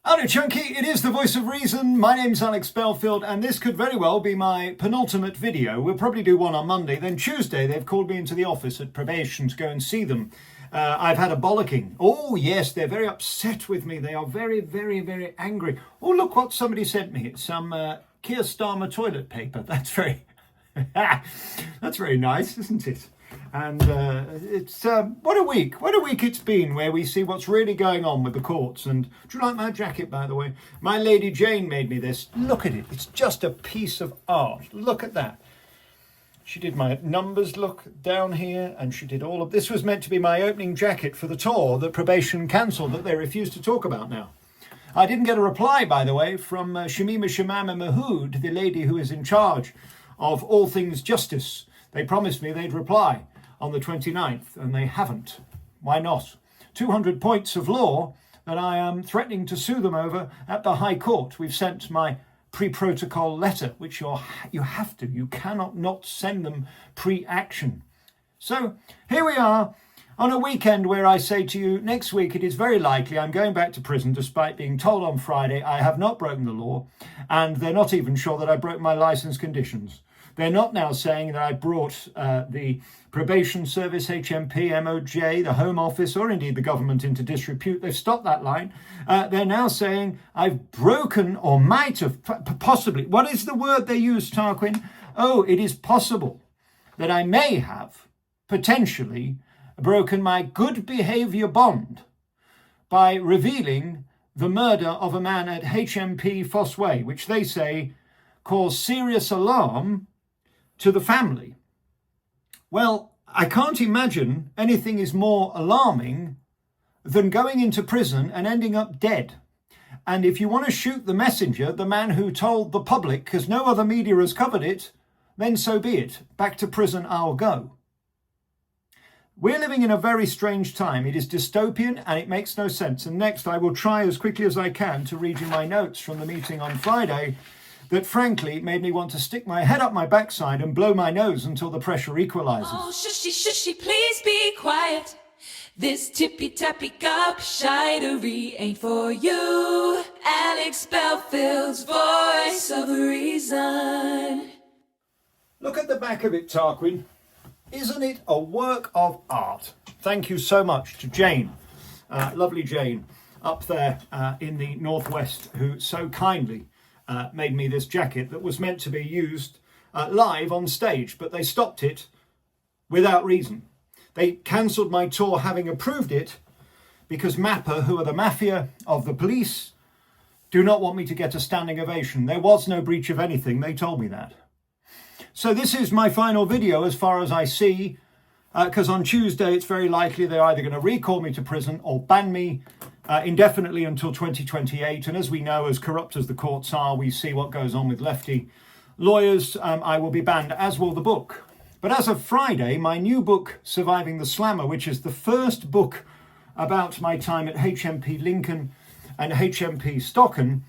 Hello Chunky, it is the voice of reason. My name's Alex Belfield and this could very well be my penultimate video. We'll probably do one on Monday. Then Tuesday they've called me into the office at Probation to go and see them. I've had a bollocking. Oh yes, they're very upset with me. They are very, very, very angry. Oh look what somebody sent me. It's some Keir Starmer toilet paper. That's very, that's very nice, isn't it? And it's what a week it's been where we see what's really going on with the courts. And do you like my jacket, by the way? My Lady Jane made me this. Look at it. It's just a piece of art. Look at that. She did my numbers look down here, and she did all of this. Was meant to be my opening jacket for the tour that Probation cancelled, that they refuse to talk about now. I didn't get a reply, by the way, from Shamima Shamama Mahood, the lady who is in charge of all things justice. They promised me they'd reply on the 29th, and they haven't. Why not? 200 points of law that I am threatening to sue them over at the High Court. We've sent my pre-protocol letter, which you have to. You cannot not send them pre-action. So here we are on a weekend where I say to you, next week it is very likely I'm going back to prison despite being told on Friday I have not broken the law, and they're not even sure that I broke my license conditions. They're not now saying that I brought the Probation Service, HMP, MOJ, the Home Office, or indeed the government into disrepute. They've stopped that line. They're now saying I've broken, or might have, possibly. What is the word they use, Tarquin? Oh, it is possible that I may have, potentially, broken my good behaviour bond by revealing the murder of a man at HMP Fosse Way, which they say caused serious alarm to the family. Well, I can't imagine anything is more alarming than going into prison and ending up dead. And if you want to shoot the messenger, the man who told the public, because no other media has covered it, then so be it. Back to prison I'll go. We're living in a very strange time. It is dystopian and it makes no sense. And next I will try as quickly as I can to read you my notes from the meeting on Friday that frankly made me want to stick my head up my backside and blow my nose until the pressure equalizes. Oh, shushy, shushy, please be quiet. This tippy-tappy gobshidery ain't for you. Alex Belfield's voice of reason. Look at the back of it, Tarquin. Isn't it a work of art? Thank you so much to Jane, lovely Jane, up there in the Northwest, who so kindly made me this jacket that was meant to be used live on stage, but they stopped it without reason. They cancelled my tour having approved it because MAPA, who are the mafia of the police, do not want me to get a standing ovation. There was no breach of anything. They told me that. So this is my final video as far as I see, because on Tuesday it's very likely they're either going to recall me to prison or ban me indefinitely until 2028. And as we know, as corrupt as the courts are, we see what goes on with lefty lawyers. I will be banned, as will the book. But as of Friday, my new book, Surviving the Slammer, which is the first book about my time at HMP Lincoln and HMP Stocken,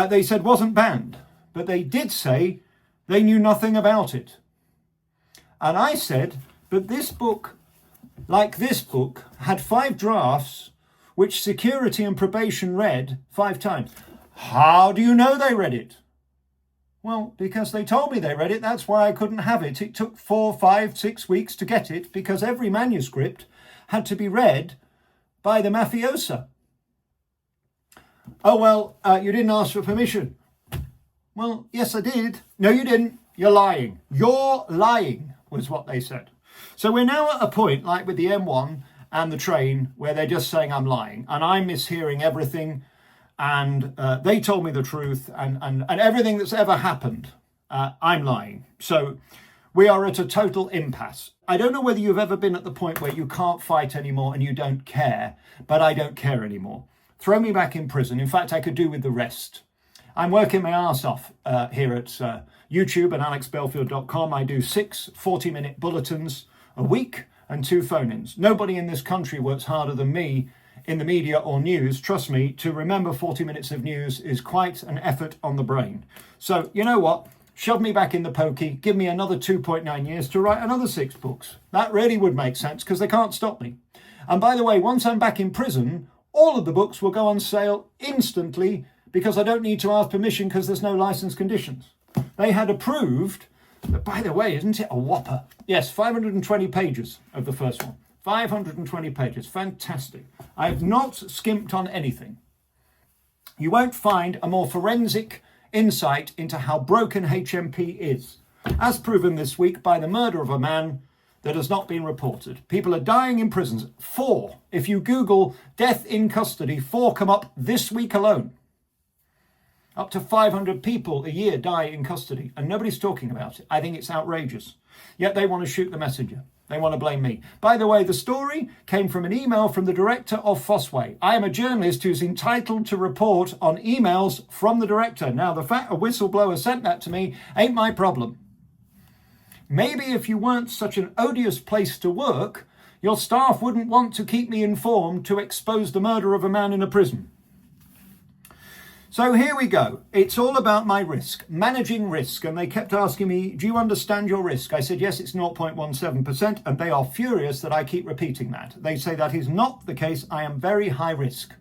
they said wasn't banned. But they did say they knew nothing about it. And I said, but this book, like this book, had 5 drafts which security and probation read 5 times. How do you know they read it? Well, because they told me they read it. That's why I couldn't have it. It took 4, 5, 6 weeks to get it because every manuscript had to be read by the mafiosa. Oh, well, you didn't ask for permission. Well, yes, I did. No, you didn't. You're lying. You're lying, was what they said. So we're now at a point, like with the M1 and the train, where they're just saying I'm lying. And I'm mishearing everything. And they told me the truth. And everything that's ever happened, I'm lying. So we are at a total impasse. I don't know whether you've ever been at the point where you can't fight anymore and you don't care. But I don't care anymore. Throw me back in prison. In fact, I could do with the rest. I'm working my arse off here at YouTube and alexbelfield.com. I do 6 40-minute bulletins a week and 2 phone-ins. Nobody in this country works harder than me in the media or news. Trust me, to remember 40 minutes of news is quite an effort on the brain. So, you know what? Shove me back in the pokey. Give me another 2.9 years to write another 6 books. That really would make sense because they can't stop me. And by the way, once I'm back in prison, all of the books will go on sale instantly because I don't need to ask permission because there's no license conditions. They had approved, but by the way, isn't it a whopper? Yes, 520 pages of the first one. 520 pages, fantastic. I have not skimped on anything. You won't find a more forensic insight into how broken HMP is, as proven this week by the murder of a man that has not been reported. People are dying in prisons. 4. If you Google death in custody, 4 come up this week alone. Up to 500 people a year die in custody, and nobody's talking about it. I think it's outrageous. Yet they want to shoot the messenger. They want to blame me. By the way, the story came from an email from the director of Fossway. I am a journalist who's entitled to report on emails from the director. Now, the fact a whistleblower sent that to me ain't my problem. Maybe if you weren't such an odious place to work, your staff wouldn't want to keep me informed to expose the murder of a man in a prison. So here we go. It's all about my risk, managing risk. And they kept asking me, do you understand your risk? I said, yes, it's 0.17%. And they are furious that I keep repeating that. They say that is not the case. I am very high risk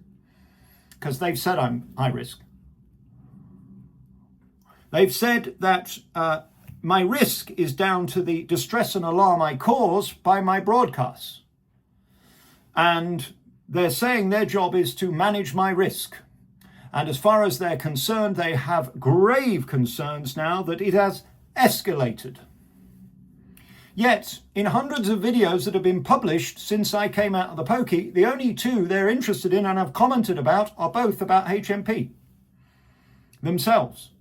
because they've said I'm high risk. They've said that my risk is down to the distress and alarm I cause by my broadcasts. And they're saying their job is to manage my risk. And as far as they're concerned, they have grave concerns now that it has escalated. Yet, in hundreds of videos that have been published since I came out of the pokey, the only 2 they're interested in and have commented about are both about HMP themselves.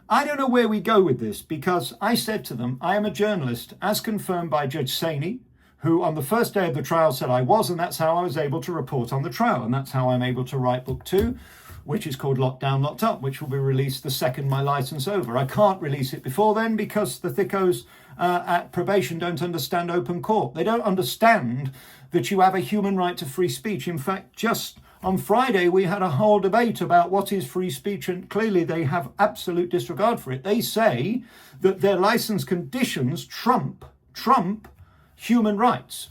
I don't know where we go with this because I said to them, I am a journalist as confirmed by Judge Saini, who on the first day of the trial said I was, and that's how I was able to report on the trial. And that's how I'm able to write book 2, which is called Locked Down, Locked Up, which will be released the second my license over. I can't release it before then because the thickos at Probation don't understand open court. They don't understand that you have a human right to free speech. In fact, just on Friday, we had a whole debate about what is free speech, and clearly they have absolute disregard for it. They say that their license conditions trump human rights.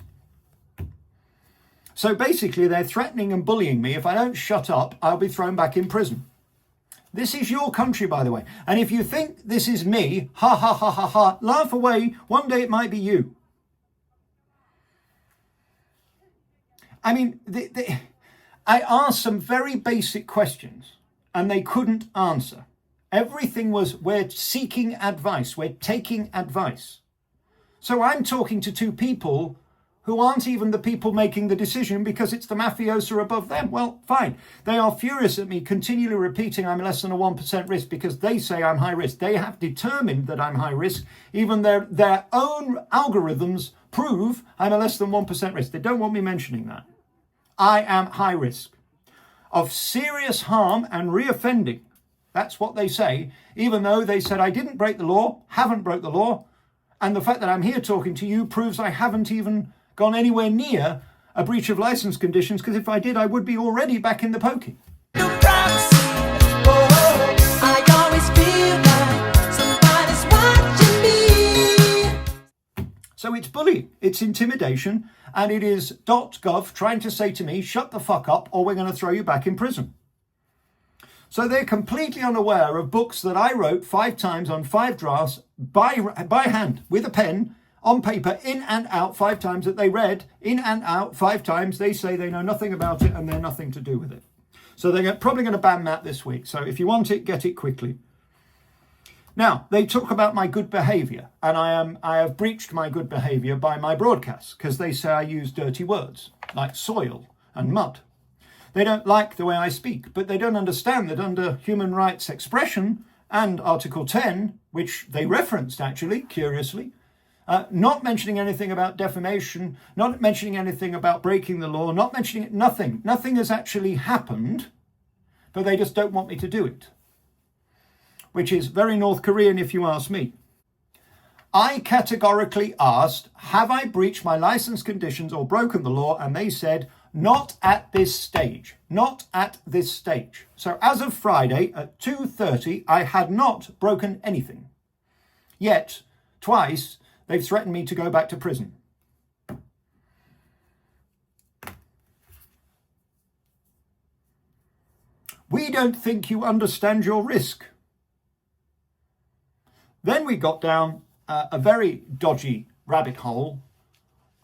So basically, they're threatening and bullying me. If I don't shut up, I'll be thrown back in prison. This is your country, by the way. And if you think this is me, ha, ha, ha, ha, ha, laugh away. One day it might be you. I mean, I asked some very basic questions and they couldn't answer. Everything was, we're seeking advice, we're taking advice. So I'm talking to 2 people who aren't even the people making the decision because it's the mafiosa above them. Well, fine. They are furious at me continually repeating I'm less than a 1% risk because they say I'm high risk. They have determined that I'm high risk. Even their own algorithms prove I'm a less than 1% risk. They don't want me mentioning that. I am high risk of serious harm and reoffending. That's what they say, even though they said I didn't break the law, haven't broke the law. And the fact that I'm here talking to you proves I haven't even gone anywhere near a breach of license conditions, because if I did, I would be already back in the pokey. So it's bullying, it's intimidation, and it is .gov trying to say to me, shut the fuck up or we're going to throw you back in prison. So they're completely unaware of books that I wrote 5 times on 5 drafts by hand with a pen on paper, in and out 5 times, that they read in and out 5 times. They say they know nothing about it and they're nothing to do with it. So they're probably going to ban that this week. So if you want it, get it quickly. Now, they talk about my good behaviour, and I have breached my good behaviour by my broadcasts because they say I use dirty words like soil and mud. They don't like the way I speak, but they don't understand that under human rights expression and Article 10, which they referenced actually, curiously, not mentioning anything about defamation, not mentioning anything about breaking the law, not mentioning nothing. Nothing has actually happened, but they just don't want me to do it, which is very North Korean if you ask me. I categorically asked, have I breached my license conditions or broken the law? And they said, not at this stage, not at this stage. So as of Friday at 2:30, I had not broken anything. Yet, twice, they've threatened me to go back to prison. We don't think you understand your risk. Then we got down a very dodgy rabbit hole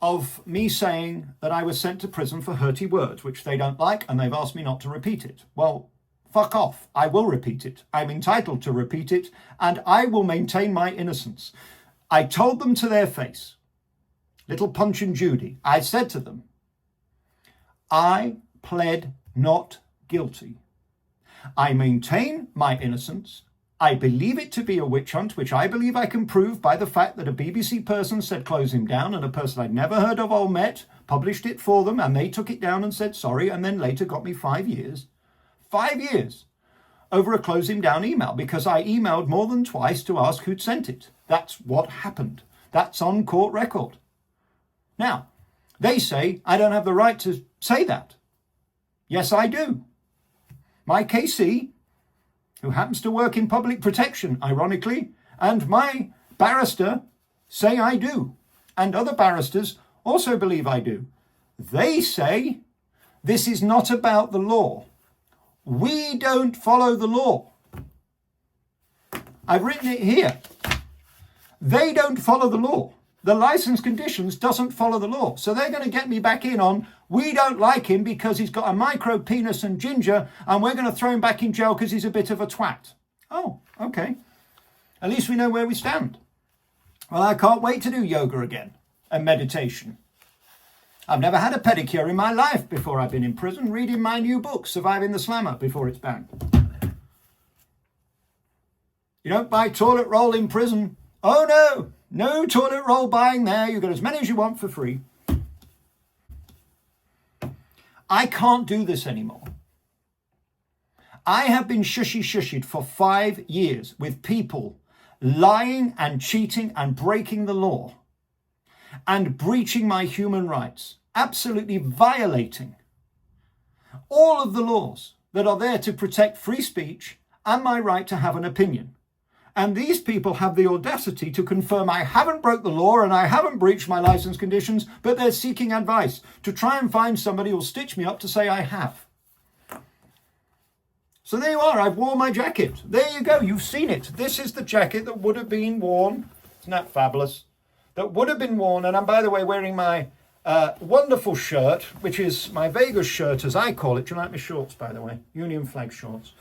of me saying that I was sent to prison for hurty words, which they don't like, and they've asked me not to repeat it. Well, fuck off. I will repeat it. I'm entitled to repeat it, and I will maintain my innocence. I told them to their face, little Punch and Judy, I said to them, I pled not guilty. I maintain my innocence. I believe it to be a witch hunt, which I believe I can prove by the fact that a BBC person said close him down, and a person I'd never heard of or met published it for them, and they took it down and said sorry, and then later got me 5 years. 5 years over a close him down email, because I emailed more than twice to ask who'd sent it. That's what happened. That's on court record. Now, they say I don't have the right to say that. Yes, I do. My KC, who happens to work in public protection, ironically, and my barrister say I do. And other barristers also believe I do. They say this is not about the law. We don't follow the law. I've written it here. They don't follow the law. The license conditions doesn't follow the law. So they're going to get me back in on, we don't like him because he's got a micro penis and ginger, and we're going to throw him back in jail because he's a bit of a twat. Oh, okay. At least we know where we stand. Well, I can't wait to do yoga again and meditation. I've never had a pedicure in my life before I've been in prison, reading my new book, Surviving the Slammer, before it's banned. You don't buy toilet roll in prison. Oh no, no toilet roll buying there. You get as many as you want for free. I can't do this anymore. I have been shushy-shushied for 5 years with people lying and cheating and breaking the law and breaching my human rights, absolutely violating all of the laws that are there to protect free speech and my right to have an opinion. And these people have the audacity to confirm I haven't broke the law and I haven't breached my license conditions, but they're seeking advice to try and find somebody who'll stitch me up to say I have. So there you are, I've worn my jacket. There you go, you've seen it. This is the jacket that would have been worn. Isn't that fabulous? That would have been worn, and I'm, by the way, wearing my wonderful shirt, which is my Vegas shirt, as I call it. Do you like my shorts, by the way? Union flag shorts.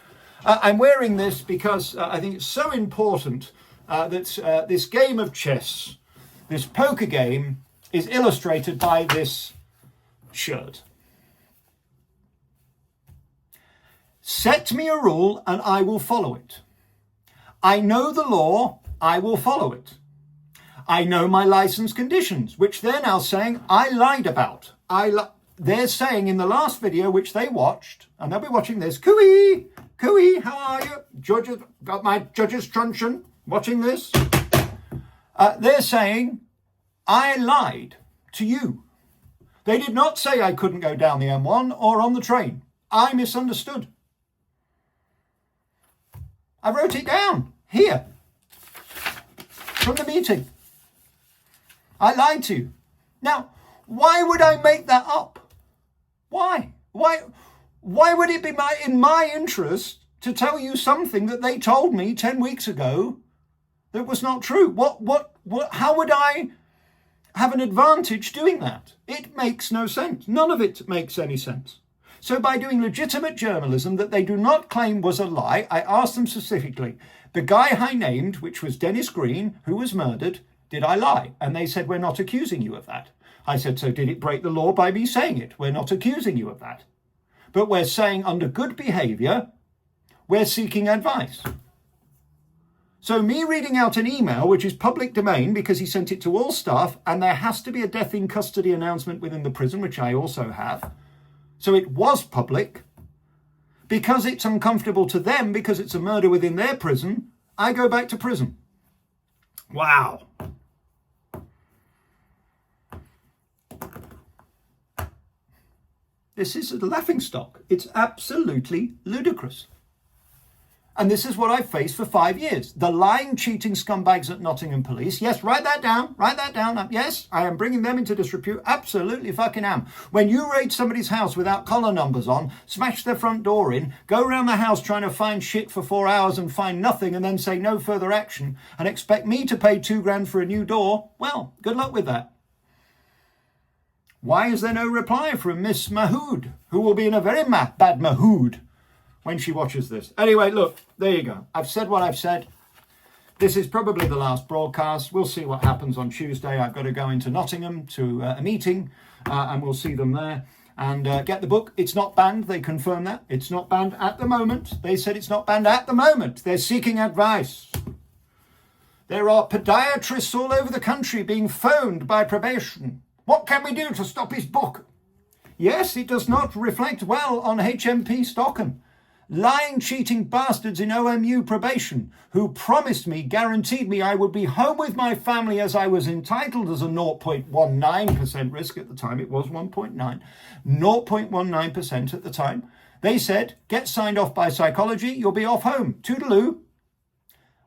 I'm wearing this because I think it's so important that this game of chess, this poker game, is illustrated by this shirt. Set me a rule and I will follow it. I know the law, I will follow it. I know my license conditions, which they're now saying I lied about. They're saying in the last video, which they watched, and they'll be watching this, Cooey, how are you? Judges, got my judge's truncheon watching this. They're saying I lied to you. They did not say I couldn't go down the M1 or on the train. I misunderstood. I wrote it down here from the meeting. I lied to you. Now, why would I make that up? Why? Why would it be in my interest to tell you something that they told me 10 weeks ago that was not true? How would I have an advantage doing that? It makes no sense. None of it makes any sense. So by doing legitimate journalism that they do not claim was a lie, I asked them specifically, the guy I named, which was Dennis Green, who was murdered, did I lie? And they said, we're not accusing you of that. I said, so did it break the law by me saying it? We're not accusing you of that. But we're saying under good behavior, we're seeking advice. So me reading out an email, which is public domain because he sent it to all staff, and there has to be a death in custody announcement within the prison, which I also have. So it was public. Because it's uncomfortable to them, because it's a murder within their prison, I go back to prison. Wow. This is a laughingstock. It's absolutely ludicrous. And this is what I've faced for 5 years. The lying, cheating scumbags at Nottingham Police. Yes, write that down. Write that down. Yes, I am bringing them into disrepute. Absolutely fucking am. When you raid somebody's house without collar numbers on, smash their front door in, go around the house trying to find shit for 4 hours and find nothing and then say no further action and expect me to pay $2,000 for a new door, well, good luck with that. Why is there no reply from Miss Mahood, who will be in a very bad Mahood when she watches this? Anyway, look, there you go. I've said what I've said. This is probably the last broadcast. We'll see what happens on Tuesday. I've got to go into Nottingham to a meeting, and we'll see them there and get the book. It's not banned. They confirm that. It's not banned at the moment. They said it's not banned at the moment. They're seeking advice. There are podiatrists all over the country being phoned by Probation. What can we do to stop his book? Yes, it does not reflect well on HMP Stockholm. Lying, cheating bastards in OMU probation who promised me, guaranteed me I would be home with my family as I was entitled as a 0.19% risk at the time. It was 1.9. 0.19% at the time. They said, get signed off by psychology, you'll be off home. Toodaloo.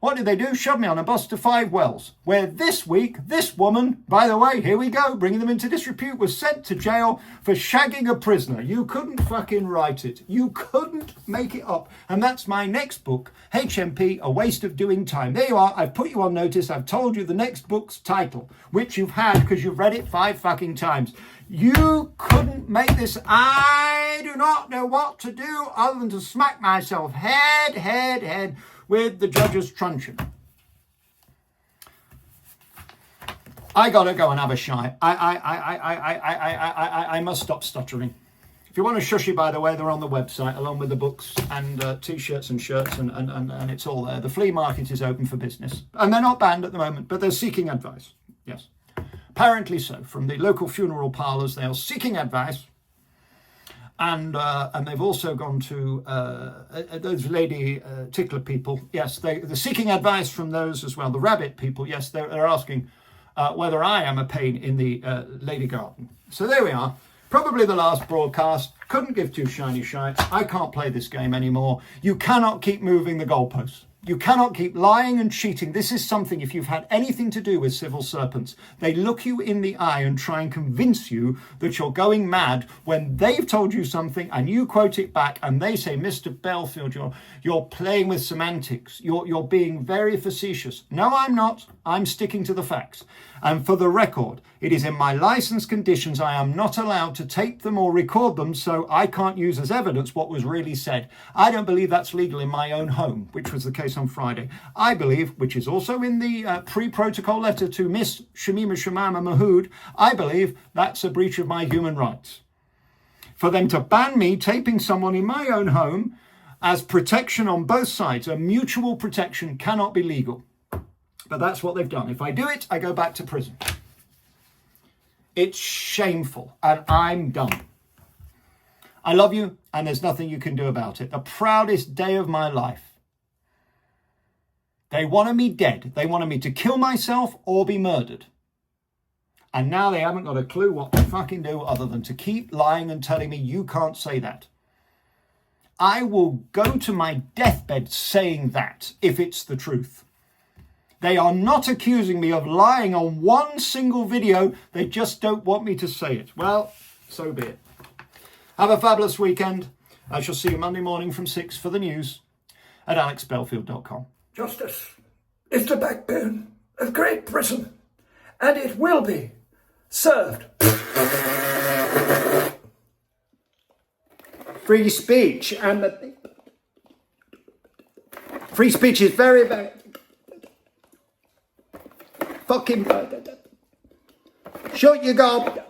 What did they do? Shove me on a bus to Five Wells, where this week, this woman, by the way, here we go, bringing them into disrepute, was sent to jail for shagging a prisoner. You couldn't fucking write it. You couldn't make it up. And that's my next book, HMP, A Waste of Doing Time. There you are. I've put you on notice. I've told you the next book's title, which you've had because you've read it 5 fucking times. You couldn't make this. I do not know what to do other than to smack myself head with the judge's truncheon. I gotta go and have a shy. I must stop stuttering. If you want a shushy, by the way, they're on the website along with the books and t-shirts and shirts and it's all there. The flea market is open for business. And they're not banned at the moment, but they're seeking advice. Yes. Apparently so. From the local funeral parlours, they are seeking advice. And they've also gone to those lady tickler people. Yes, they're seeking advice from those as well. The rabbit people, yes, they're asking whether I am a pain in the lady garden. So there we are. Probably the last broadcast. Couldn't give two shiny shites. I can't play this game anymore. You cannot keep moving the goalposts. You cannot keep lying and cheating. This is something, if you've had anything to do with civil serpents, they look you in the eye and try and convince you that you're going mad when they've told you something and you quote it back and they say, Mr. Belfield, you're playing with semantics. You're being very facetious. No, I'm not. I'm sticking to the facts. And for the record, it is in my license conditions I am not allowed to tape them or record them, so I can't use as evidence what was really said. I don't believe that's legal in my own home, which was the case on Friday. I believe, which is also in the pre-protocol letter to Miss Shamima Mahood, I believe that's a breach of my human rights. For them to ban me taping someone in my own home as protection on both sides, a mutual protection, cannot be legal. But that's what they've done. If I do it, I go back to prison. It's shameful, and I'm done. I love you, and there's nothing you can do about it. The proudest day of my life. They wanted me dead. They wanted me to kill myself or be murdered. And now they haven't got a clue what to fucking do other than to keep lying and telling me you can't say that. I will go to my deathbed saying that if it's the truth. They are not accusing me of lying on one single video. They just don't want me to say it. Well, so be it. Have a fabulous weekend. I shall see you Monday morning from 6 for the news at alexbelfield.com. Justice is the backbone of Great Britain, and it will be served. Free speech and free speech is very, very fucking shut your gob.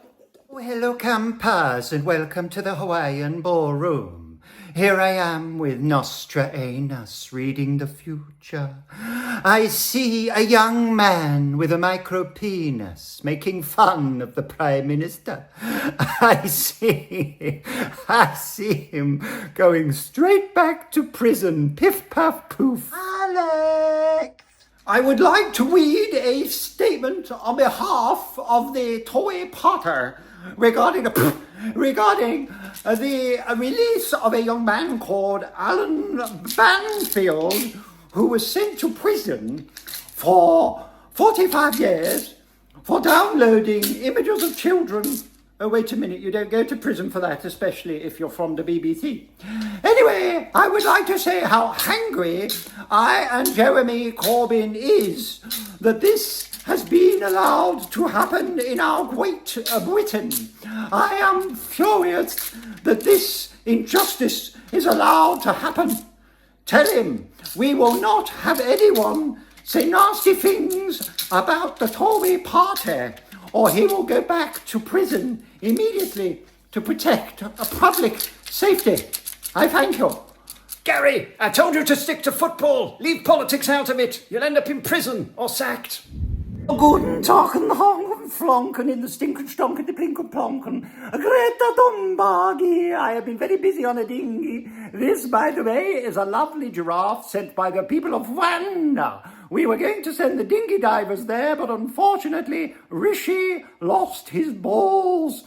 Oh, hello, campers, and welcome to the Hawaiian ballroom. Here I am with Nostradamus reading the future. I see a young man with a micro penis making fun of the Prime Minister. I see him going straight back to prison. Piff, paff, poof. Alex! I would like to read a statement on behalf of the Toy Potter regarding regarding the release of a young man called Alan Banfield, who was sent to prison for 45 years for downloading images of children. Oh, wait a minute, you don't go to prison for that, especially if you're from the BBC. Anyway, I would like to say how angry I and Jeremy Corbyn is that this has been allowed to happen in our great Britain. I am furious that this injustice is allowed to happen. Tell him we will not have anyone say nasty things about the Tory party, or he will go back to prison immediately to protect public safety. I thank you. Gary, I told you to stick to football. Leave politics out of it. You'll end up in prison or sacked. Guten Tag and Honk Flonken in the stinken stonken the plink plonken. Greta Thunberg. I have been very busy on a dinghy. This, by the way, is a lovely giraffe sent by the people of Rwanda. We were going to send the dinghy divers there, but unfortunately, Rishi lost his balls.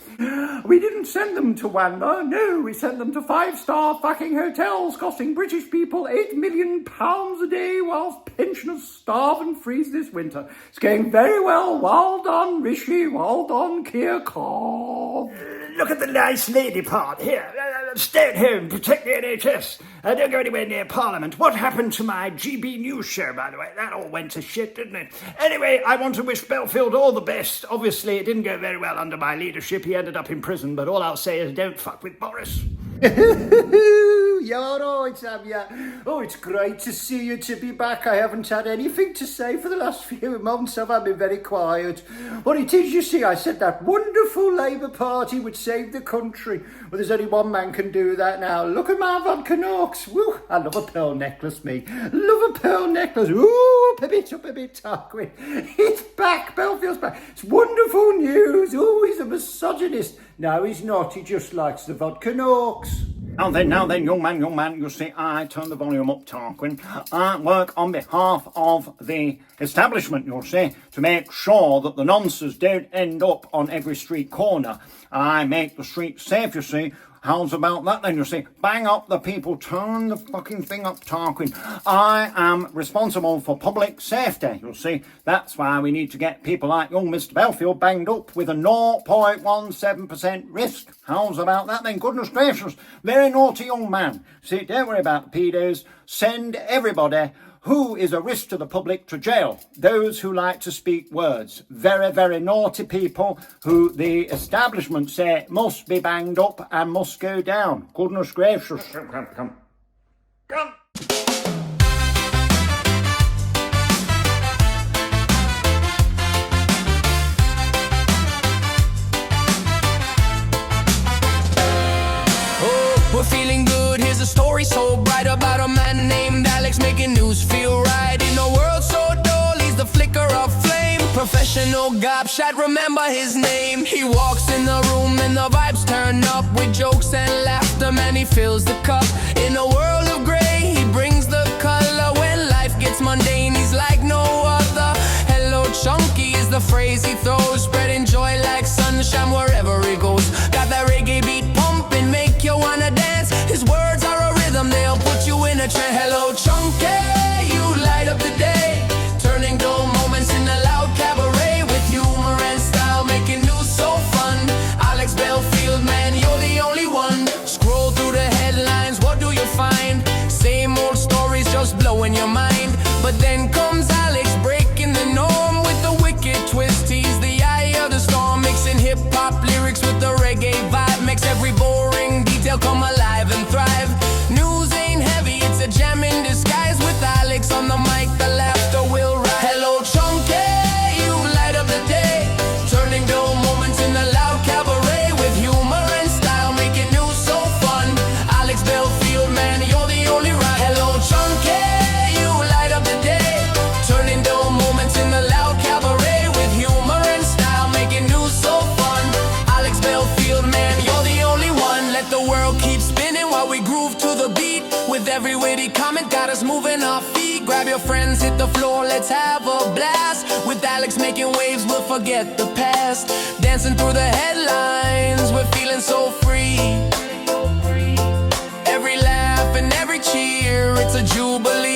We didn't send them to Rwanda. No, we sent them to 5-star fucking hotels costing British people £8 million a day whilst pensioners starve and freeze this winter. It's going very well. Well done, Rishi. Well done, Kirkov. Look at the nice lady part here. Stay at home, protect the NHS. Don't go anywhere near Parliament. What happened to my GB News show, by the way? That all went to shit, didn't it? Anyway, I want to wish Belfield all the best. Obviously, it didn't go very well under my leadership. He ended up in prison, but all I'll say is don't fuck with Boris. You're all right, Sam, yeah. Oh, it's great to see you, to be back. I haven't had anything to say for the last few months, have I? Been very quiet. What it is, you see, I said that wonderful Labour Party would save the country. Well, there's only one man can do that now. Look at my vodka knocks. Woo, I love a pearl necklace, me. Love a pearl necklace. Ooh, a bit Tarquin. It's back, Belfield's back. It's wonderful news. Oh, he's a misogynist. No, he's not. He just likes the vodka knocks. Now then, young man, you see, I turn the volume up, Tarquin. I work on behalf of the establishment, you'll see, to make sure that the nonsense don't end up on every street corner. I make the streets safe, you see. How's about that then, you see? Bang up the people, turn the fucking thing up, Tarquin. I am responsible for public safety, you'll see. That's why we need to get people like young Mr. Belfield banged up with a 0.17% risk. How's about that then? Goodness gracious, very naughty young man. See, don't worry about the pedos. Send everybody who is a risk to the public to jail. Those who like to speak words. Very, very naughty people who the establishment say must be banged up and must go down. Goodness gracious. Come. We're feeling good, here's a story so bright about a man named Alex making news feel right. In a world so dull, he's the flicker of flame. Professional gobshot, remember his name. He walks in the room and the vibes turn up with jokes and laughter, man, he fills the cup. In a world of grey, he brings the color. When life gets mundane, he's like no other. Hello chunky is the phrase he throws, spreading joy like sunshine wherever he goes. Got that reggae beat pumping, make you wanna dance. His words are a rhythm, they'll put you in a trance. Hello chunky, you light up the day, turning dull moments into loud cabaret with humor and style, making news so fun. Alex Belfield, man, you're the only one. Scroll through the headlines, what do you find? Same old stories just blowing your mind. But then comes Alex breaking the norm with the wicked twist. He's the eye of the storm, mixing hip-hop lyrics with the reggae vibe. Makes every boring detail come alive and thrive. News ain't heavy, it's a gem in disguise. With Alex on the mic, the laughter will rise. Hello chunky, you light up the day, turning dull moments into loud cabaret with humor and style, making news so fun. Alex Belfield, man, you're the only right. Hello chunky, you light up the day, turning dull moments into loud cabaret with humor and style, making news so fun. Alex Belfield, man, you're the only one. Let the world keep spinning while we groove to the beat. With every witty comment, got us moving our feet. Grab Grab your friends, hit the floor, let's have a blast. With Alex making waves, we'll forget the past. Dancing through the headlines, we're feeling so free. Every laugh and every cheer, it's a jubilee.